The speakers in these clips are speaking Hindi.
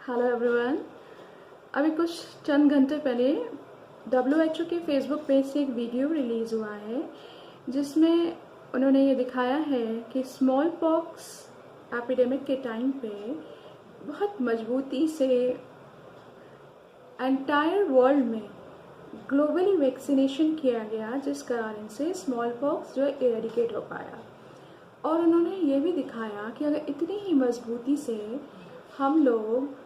Hello everyone. अभी कुछ चंद घंटे पहले WHO के फेसबुक पेज से एक वीडियो रिलीज़ हुआ है जिसमें उन्होंने ये दिखाया है कि स्मॉल पॉक्स एपिडेमिक के टाइम पे बहुत मजबूती से एंटायर वर्ल्ड में ग्लोबली वैक्सीनेशन किया गया, जिस कारण से स्मॉल पॉक्स जो है इरेडिकेट हो पाया। और उन्होंने ये भी दिखाया कि अगर इतनी ही मजबूती से हम लोग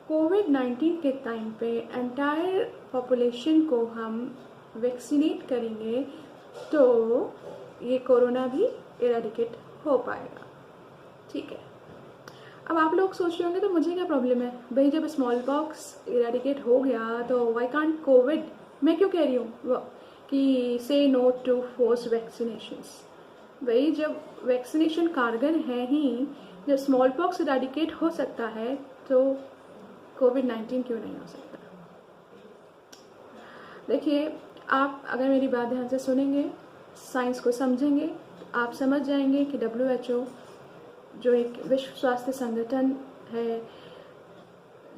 कोविड-19 के टाइम पे एंटायर पॉपुलेशन को हम वैक्सीनेट करेंगे तो ये कोरोना भी इरेडिकेट हो पाएगा। ठीक है, अब आप लोग सोच रहे होंगे तो मुझे क्या प्रॉब्लम है भाई, जब स्मॉल पॉक्स इरेडिकेट हो गया तो वाई कांट कोविड। मैं क्यों कह रही हूँ कि से नो टू फोर्स वैक्सीनेशंस। भाई जब वैक्सीनेशन कारगर है ही, जब स्मॉल पॉक्स इरेडिकेट हो सकता है तो कोविड-19 क्यों नहीं हो सकता। देखिए, आप अगर मेरी बात ध्यान से सुनेंगे, साइंस को समझेंगे, आप समझ जाएंगे कि WHO जो एक विश्व स्वास्थ्य संगठन है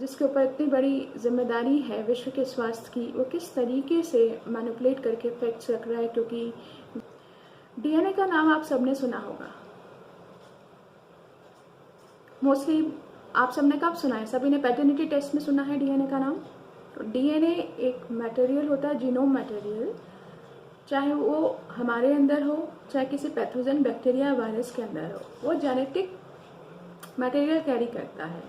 जिसके ऊपर इतनी बड़ी जिम्मेदारी है विश्व के स्वास्थ्य की, वो किस तरीके से मैनिपुलेट करके फैक्ट्स रख रहा है। क्योंकि DNA का नाम आप सबने सुना होगा, मोस्टली आप सबने कब सुना है? सभी ने पैटर्निटी टेस्ट में सुना है DNA का नाम। तो DNA एक मटेरियल होता है, जीनोम मटेरियल, चाहे वो हमारे अंदर हो चाहे किसी पैथोजन बैक्टीरिया वायरस के अंदर हो, वो जेनेटिक मटेरियल कैरी करता है।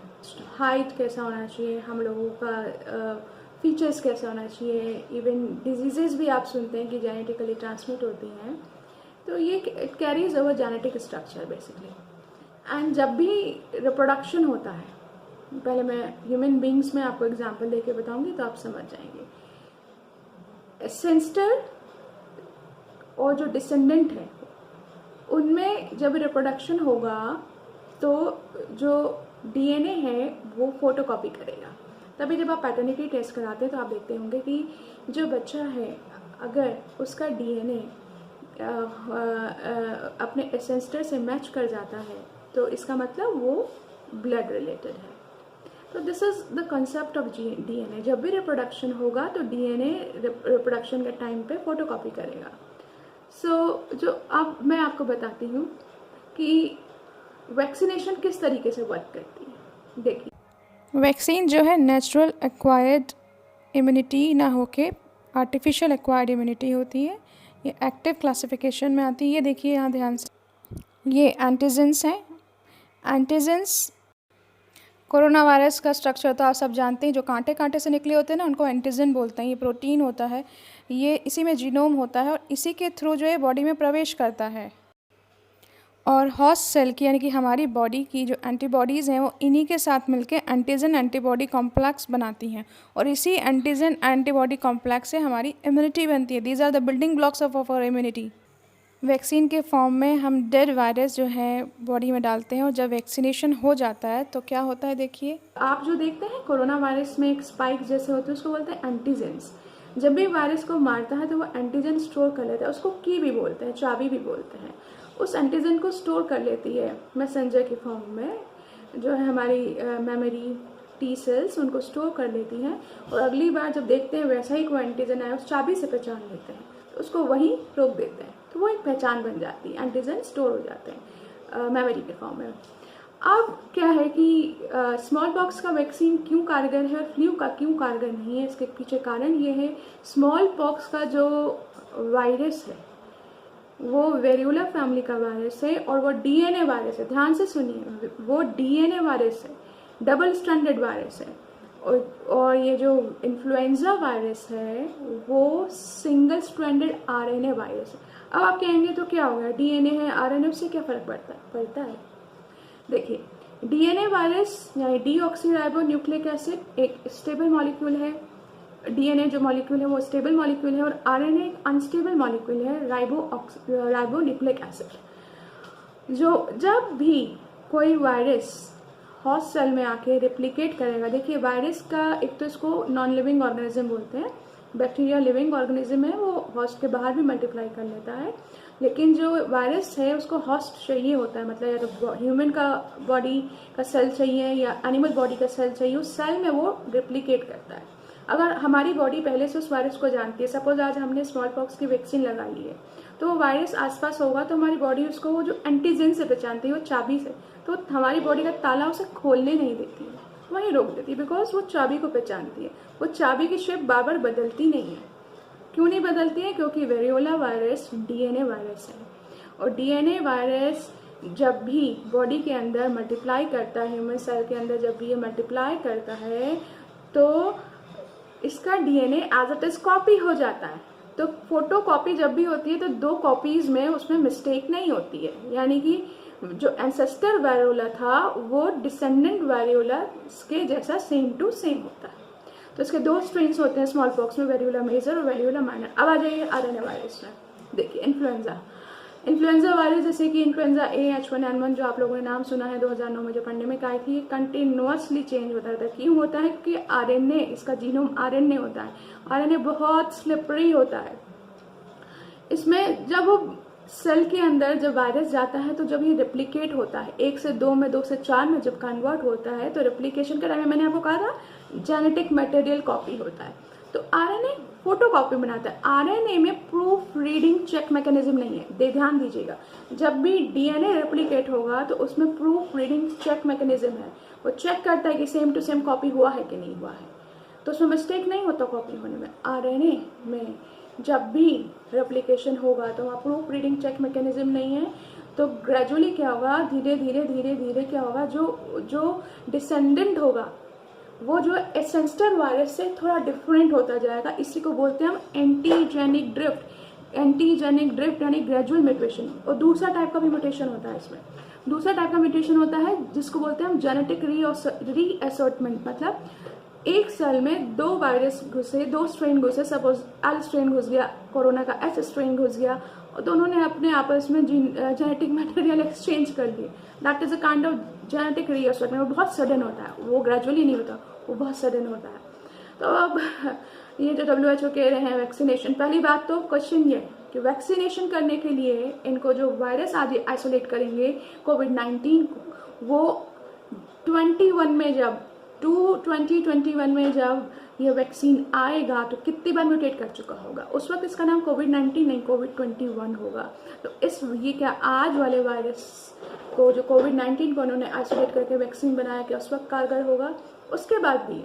हाइट कैसा होना चाहिए, हम लोगों का फीचर्स कैसा होना चाहिए, इवन डिजीजेस भी आप सुनते हैं कि जेनेटिकली ट्रांसमिट होती हैं। तो ये carries over genetic structure basically. And जब भी रिप्रोडक्शन होता है, पहले मैं ह्यूमन बींग्स में आपको एग्जांपल देके बताऊंगी तो आप समझ जाएंगे। एसेंस्टर और जो डिसेंडेंट है उनमें जब रिप्रोडक्शन होगा तो जो DNA है वो फोटोकॉपी करेगा। तभी जब आप पैटर्निटी टेस्ट कराते हैं तो आप देखते होंगे कि जो बच्चा है अगर उसका DNA अपने एसेंस्टर से मैच कर जाता है तो इसका मतलब वो ब्लड रिलेटेड है। तो this is the concept of DNA। जब भी रिप्रोडक्शन होगा तो DNA रिप्रोडक्शन के टाइम पे फोटोकॉपी करेगा। जो अब मैं आपको बताती हूँ कि वैक्सीनेशन किस तरीके से वर्क करती है। देखिए, वैक्सीन जो है नेचुरल एक्वायर्ड इम्यूनिटी ना होके आर्टिफिशियल एक्वायर्ड इम्यूनिटी होती है। ये एक्टिव क्लासिफिकेशन में आती है। ये देखिए यहाँ ध्यान से, ये एंटीजेंस हैं। एंटीजेंस कोरोना वायरस का स्ट्रक्चर तो आप सब जानते हैं, जो कांटे कांटे से निकले होते हैं ना उनको एंटीजन बोलते हैं। ये प्रोटीन होता है, ये इसी में जीनोम होता है और इसी के थ्रू जो है बॉडी में प्रवेश करता है। और हॉस्ट सेल की यानी कि हमारी बॉडी की जो एंटीबॉडीज़ हैं वो इन्हीं के साथ मिलकर एंटीजन एंटीबॉडी कॉम्प्लेक्स बनाती हैं और इसी एंटीजन एंटीबॉडी कॉम्प्लेक्स से हमारी इम्यूनिटी बनती है। These are the building blocks of our immunity. Vaccine के फॉर्म में हम डेड वायरस जो है बॉडी में डालते हैं और जब वैक्सीनेशन हो जाता है तो क्या होता है, देखिए आप जो देखते हैं कोरोना वायरस में एक स्पाइक जैसे होते हैं, उसको बोलते हैं एंटीजेंस। जब भी वायरस को मारता है तो वो एंटीजन स्टोर कर लेता है, उसको की भी बोलते हैं, चाबी भी बोलते हैं। उस एंटीजन को स्टोर कर लेती है मैसेंजर के फॉर्म में, जो है हमारी मेमोरी T सेल्स उनको स्टोर कर लेती हैं। और अगली बार जब देखते हैं वैसा ही कोई एंटीजन आया, उस चाबी से पहचान लेते हैं तो उसको वहीं रोक देते हैं, तो वो एक पहचान बन जाती है, एंटीजन स्टोर हो जाते हैं मेमोरी के फॉर्म में। अब क्या है कि स्मॉल पॉक्स का वैक्सीन क्यों कारगर है और फ्लू का क्यों कारगर नहीं है, इसके पीछे कारण ये है, स्मॉल पॉक्स का जो वायरस है वो वेरियोला फैमिली का वायरस है और वो DNA वायरस है। ध्यान से सुनिए, वो DNA वायरस है, डबल स्ट्रैंडेड वायरस है। और ये जो इन्फ्लुएंजा वायरस है वो सिंगल स्ट्रैंडेड RNA वायरस है। अब आप कहेंगे तो क्या हो गया, DNA है RNA, उससे क्या फर्क पड़ता है। देखिए, DNA वायरस यानी डीऑक्सीराइबो न्यूक्लिक एसिड एक स्टेबल मॉलिक्यूल है, DNA जो मॉलिक्यूल है वो स्टेबल मॉलिक्यूल है, और RNA एक अनस्टेबल मॉलिक्यूल है, राइबो न्यूक्लिक एसिड। जब भी कोई वायरस हॉस्ट सेल में आके रेप्लिकेट करेगा, देखिए वायरस का एक तो इसको नॉन लिविंग ऑर्गेनिज्म बोलते हैं, बैक्टीरिया लिविंग ऑर्गेनिज्म है, वो हॉस्ट के बाहर भी मल्टीप्लाई कर लेता है। लेकिन जो वायरस है उसको होस्ट चाहिए होता है, मतलब या तो ह्यूमन का बॉडी का सेल चाहिए या एनिमल बॉडी का सेल चाहिए, उस सेल में वो रिप्लिकेट करता है। अगर हमारी बॉडी पहले से उस वायरस को जानती है, सपोज आज हमने स्मॉल पॉक्स की वैक्सीन लगा ली है, तो वो वायरस आसपास होगा तो हमारी बॉडी उसको वो जो एंटीजन से पहचानती है, वो चाबी से, तो हमारी बॉडी का ताला उसे खोलने नहीं देती है, वहीं रोक देती है, बिकॉज वो चाबी को पहचानती है। वो चाबी की शेप बार बार बदलती नहीं है। क्यों नहीं बदलती है? क्योंकि वेरियोला वायरस डीएनए वायरस है, और डीएनए वायरस जब भी बॉडी के अंदर मल्टीप्लाई करता है, ह्यूमन सेल के अंदर जब भी ये मल्टीप्लाई करता है, तो इसका DNA as it is copy हो जाता है। तो फोटो कॉपी जब भी होती है तो 2 कॉपीज में उसमें मिस्टेक नहीं होती है, यानी कि जो एंसेस्टर वायरोला था वो डिसेंडेंट वायरोला के जैसा सेम टू सेम होता है। तो इसके 2 स्ट्रेन्स होते हैं स्मॉल पॉक्स में, वेरियोला मेजर और वेरियोला माइनर। अब आ जाइए आरएनए वायरस में। देखिए इन्फ्लुएंजा वायरस, जैसे कि इन्फ्लुएंजा ए, H1N1 जो आप लोगों ने नाम सुना है 2009 में जो पढ़ने में आई थी, कंटिन्यूअसली चेंज होता रहता है। क्यों होता है? क्योंकि आरएनए, इसका जीनोम आरएनए होता है। आरएनए बहुत स्लिपरी होता है। इसमें जब वो सेल के अंदर जब वायरस जाता है तो जब ये रेप्लिकेट होता है 1 से 2 में, 2 से 4 में जब कन्वर्ट होता है, तो रेप्लिकेशन के टाइम में मैंने आपको कहा था जेनेटिक मटेरियल कॉपी होता है। तो आरएनए फोटो कॉपी बनाता है। आरएनए में प्रूफ रीडिंग चेक मैकेनिज्म नहीं है। ध्यान दीजिएगा, जब भी डीएनए रेप्लिकेट होगा तो उसमें प्रूफ रीडिंग चेक मैकेनिज्म है। वो चेक करता है कि सेम टू सेम कॉपी हुआ है कि नहीं हुआ है, तो उसमें मिस्टेक नहीं होता कॉपी होने में। आरएनए में जब भी रेप्लिकेशन होगा तो वहाँ प्रूफ रीडिंग चेक मैकेनिज्म नहीं है, तो ग्रेजुअली क्या होगा, धीरे धीरे क्या होगा, जो डिसेंडेंट होगा वो जो एसेंस्टर वायरस से थोड़ा डिफरेंट होता जाएगा। इसी को बोलते हैं हम एंटीजेनिक ड्रिफ्ट यानी ग्रेजुअल म्यूटेशन। और दूसरा टाइप का भी म्यूटेशन होता है इसमें। दूसरा टाइप का म्यूटेशन होता है जिसको बोलते हैं हम जेनेटिक रीअसॉर्टमेंट, मतलब एक सेल में 2 वायरस घुसे, 2 स्ट्रेन घुसे, सपोज एल स्ट्रेन घुस गया, कोरोना का एच स्ट्रेन घुस गया, और दोनों ने अपने आपस में जेनेटिक मटेरियल एक्सचेंज कर लिए। That is a kind of genetic reassortment. वो बहुत सडन होता है, वो ग्रेजुअली नहीं होता, वो बहुत सडन होता है। तो अब ये जो WHO कह रहे हैं वैक्सीनेशन, पहली बात तो क्वेश्चन ये कि वैक्सीनेशन करने के लिए इनको जो वायरस आज आइसोलेट करेंगे कोविड-19 को, वो 2021 में जब ये वैक्सीन आएगा तो कितनी बार म्यूटेट कर चुका होगा। उस वक्त इसका नाम कोविड-19 नहीं, कोविड-21 होगा। तो ये क्या आज वाले वायरस को, जो कोविड-19 को उन्होंने आइसोलेट करके वैक्सीन बनाया, क्या उस वक्त कारगर होगा? उसके बाद भी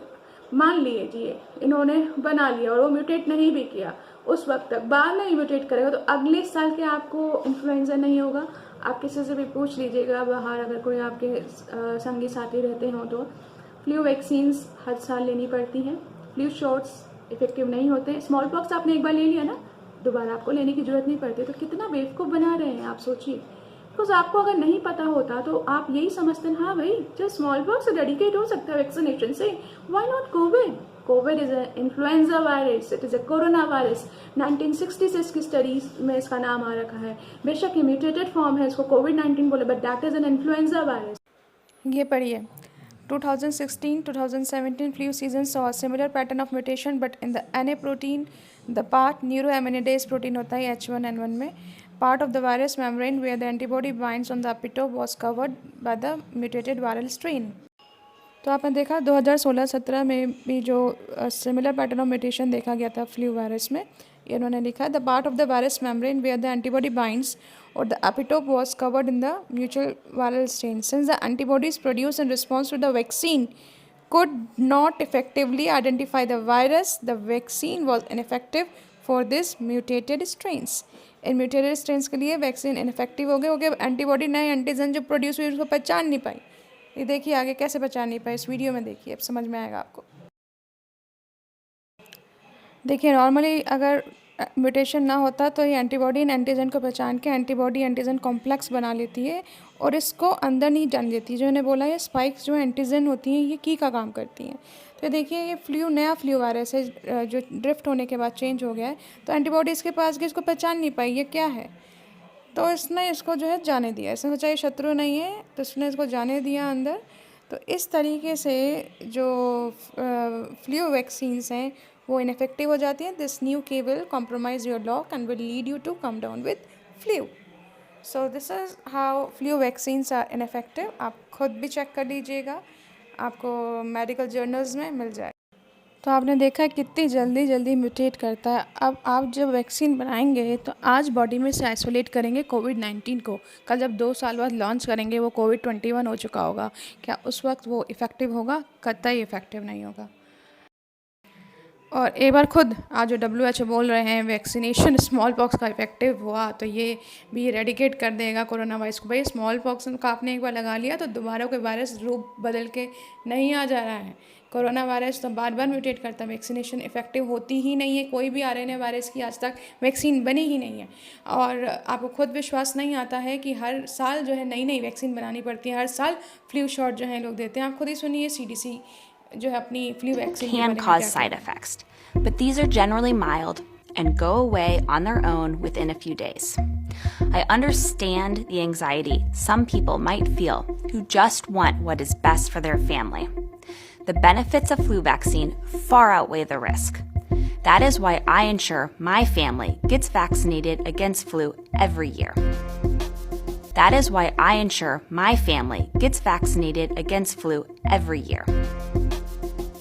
मान लीजिए इन्होंने बना लिया और वो म्यूटेट नहीं भी किया उस वक्त तक, बाद में म्यूटेट करेगा तो अगले साल के आपको इन्फ्लुएंजा नहीं होगा। आप किसी से भी पूछ लीजिएगा बाहर, अगर कोई आपके संगी साथी रहते हो तो फ्लू वैक्सीन्स हर साल लेनी पड़ती हैं। फ्लू शॉट्स इफेक्टिव नहीं होते। स्मॉल पॉक्स आपने एक बार ले लिया ना, दोबारा आपको लेने की जरूरत नहीं पड़ती। तो कितना बेवकूफ़ बना रहे हैं आप, सोचिए। बिकॉज आपको अगर नहीं पता होता तो आप यही समझते हैं हाँ भाई जो स्मॉल पॉक्स से डेडिकेट हो सकता है वैक्सीनेशन से, why not Covid? Covid is a influenza virus, it is a corona virus. 1966 की स्टडीज में इसका नाम आ रखा है। बेशक ये म्यूटेटेड फॉर्म है, इसको कोविड-19 बोले, but that is an influenza virus. ये पढ़िए 2016-2017 flu season saw a similar pattern of mutation, but in the NA protein, the part neuroaminidase protein होता है H1N1 में, part of the virus membrane where the antibody binds on the epitope was covered by the mutated viral strain. तो आपने देखा 2016-17 में भी जो सिमिलर पैटर्न ऑफ म्यूटेशन देखा गया था फ्लू वायरस में, इन्होंने लिखा the part of the virus membrane where the antibody binds or the epitope was covered in the mutual viral strain. Since the antibodies produced in response to the vaccine could not effectively identify the virus, the vaccine was ineffective for this mutated strains. In mutated strains के लिए वैक्सीन इनफेक्टिव हो गए एंटीबॉडी नए एंटीजन जो प्रोड्यूस हुई उसको पहचान नहीं पाई। ये देखिए आगे कैसे पहचान नहीं पाई, इस वीडियो में देखिए, अब समझ में आएगा आपको। देखिए नॉर्मली अगर म्यूटेशन ना होता तो ये एंटीबॉडी इन एंटीजन को पहचान के एंटीबॉडी एंटीजन कॉम्प्लेक्स बना लेती है और इसको अंदर नहीं जाने देती। जो इन्हें बोला ये स्पाइक्स जो एंटीजन होती हैं ये की का काम करती हैं। तो देखिए ये नया फ्लू वायरस है जो ड्रिफ्ट होने के बाद चेंज हो गया है, तो एंटीबॉडी इसके पास गई, इसको पहचान नहीं पाई ये क्या है, तो इसने इसको जो है जाने दिया। इसने सोचा ये शत्रु नहीं है तो इसने इसको जाने दिया अंदर। तो इस तरीके से जो फ्लू वैक्सीन्स हैं वो इनफेक्टिव हो जाती हैं। This new key will compromise your lock and will lead you to come down with flu. So this is how flu vaccines are ineffective. आप खुद भी चेक कर लीजिएगा, आपको मेडिकल जर्नल्स में मिल जाए. तो आपने देखा कितनी जल्दी म्यूटेट करता है. अब आप जब वैक्सीन बनाएंगे तो आज बॉडी में से आइसोलेट करेंगे कोविड-19 को. कल जब 2 साल बाद लॉन्च करेंगे वो कोविड-21 हो चुका होगा. क्या उस वक्त वो इफ़ेक्टिव होगा? कतई इफ़ेक्टिव नहीं होगा. और एक बार खुद आज जो WHO बोल रहे हैं वैक्सीनेशन स्मॉल पॉक्स का इफेक्टिव हुआ तो ये भी रेडिकेट कर देगा कोरोना वायरस को. भाई स्मॉल पॉक्स का आपने एक बार लगा लिया तो दोबारा कोई वायरस रूप बदल के नहीं आ जा रहा है. कोरोना वायरस तो बार बार म्यूटेट करता है. वैक्सीनेशन इफेक्टिव होती ही नहीं है. कोई भी RNA वायरस की आज तक वैक्सीन बनी ही नहीं है. और आपको खुद विश्वास नहीं आता है कि हर साल जो है नई वैक्सीन बनानी पड़ती है. हर साल फ्लू शॉट जो है लोग देते हैं. आप खुद ही सुनिए CDC जो है अपनी flu vaccine can cause side effects, but these are generally mild and go away on their own within a few days. I understand the anxiety some people might feel who just want what is best for their family. The benefits of flu vaccine far outweigh the risk. That is why I ensure my family gets vaccinated against flu every year. That is why I ensure my family gets vaccinated against flu every year.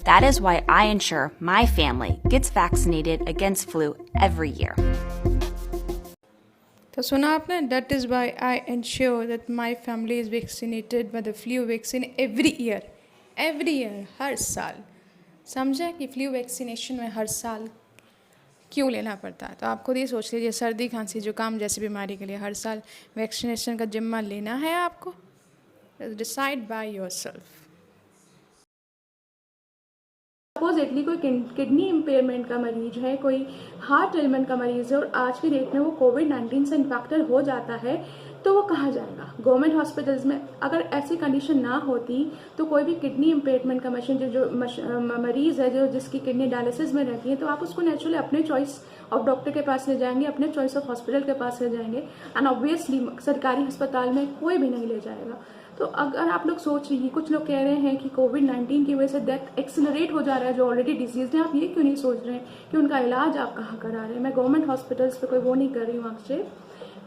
That is why I ensure my family gets vaccinated against flu every year. तो सुना आपने. That is why I ensure that my family is vaccinated by the flu vaccine every year. Every year, हर साल. समझे कि फ्लू वैक्सीनेशन में हर साल क्यों लेना पड़ता है. तो आप खुद ही सोच लीजिए, सर्दी खांसी जुकाम जैसी बीमारी के लिए हर साल वैक्सीनेशन का जिम्मा लेना है आपको. Decide by yourself. सपोजिटली कोई किडनी इम्पेयरमेंट का मरीज है, कोई हार्ट एलिमेंट का मरीज है और आज की डेट में वो कोविड-19 से इन्फेक्टेड हो जाता है तो वो कहाँ जाएगा? गवर्नमेंट हॉस्पिटल्स में. अगर ऐसी कंडीशन ना होती तो कोई भी किडनी इम्पेयरमेंट का मरीज है जो जिसकी किडनी डायलिसिस में रहती है तो आप उसको नेचुरली अपने चॉइस ऑफ डॉक्टर के पास ले जाएंगे, अपने चॉइस ऑफ हॉस्पिटल के पास ले जाएंगे. एंड ऑब्वियसली सरकारी अस्पताल में कोई भी नहीं ले जाएगा. तो अगर आप लोग सोच रही, कुछ लोग कह रहे हैं कि कोविड-19 की वजह से डेथ एक्सेलरेट हो जा रहा है जो ऑलरेडी डिजीज है, आप ये क्यों नहीं सोच रहे हैं कि उनका इलाज आप कहाँ करा रहे हैं. मैं गवर्नमेंट हॉस्पिटल्स पे कोई वो नहीं कर रही हूँ आपसे.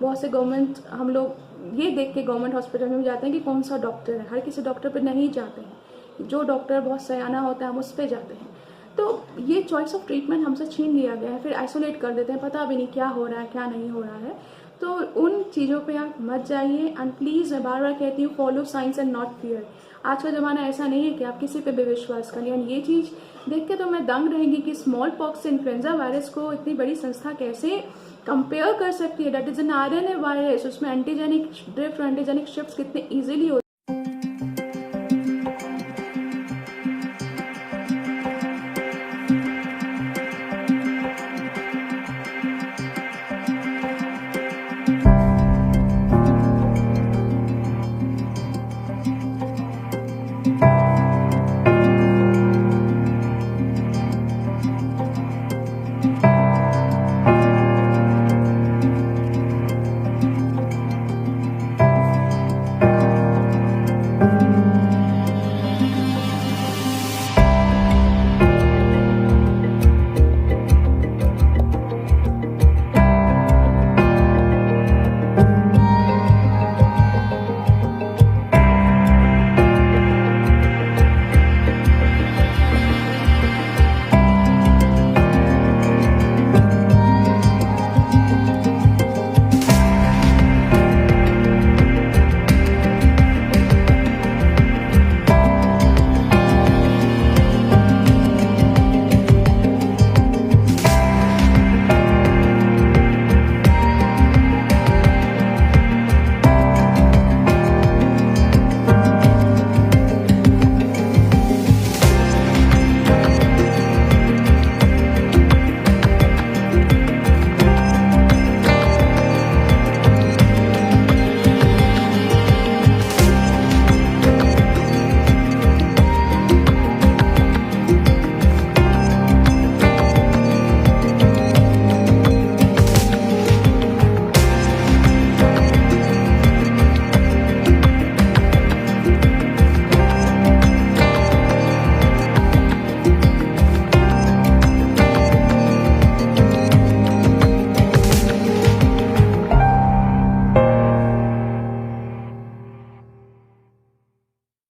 बहुत से गवर्नमेंट हम लोग ये देख के गवर्नमेंट हॉस्पिटल में जाते हैं कि कौन सा डॉक्टर है. हर किसी डॉक्टर पर नहीं जाते हैं. जो डॉक्टर बहुत सयाना होता है हम उस पर जाते हैं. तो ये चॉइस ऑफ ट्रीटमेंट हमसे छीन लिया गया है. फिर आइसोलेट कर देते हैं, पता भी नहीं क्या हो रहा है क्या नहीं हो रहा है. तो उन चीज़ों पे आप मत जाइए. एंड प्लीज़ मैं बार बार कहती हूँ, follow science and not fear. आज का ज़माना ऐसा नहीं है कि आप किसी पे भी विश्वास करें. एंड ये चीज़ देख के तो मैं दंग रहेंगी कि स्मॉल पॉक्स से इन्फ्लुएंजा वायरस को इतनी बड़ी संस्था कैसे कंपेयर कर सकती है. That is an RNA virus. उसमें एंटीजेनिक ड्रिफ्ट और एंटीजेनिक शिफ्ट कितने ईजिली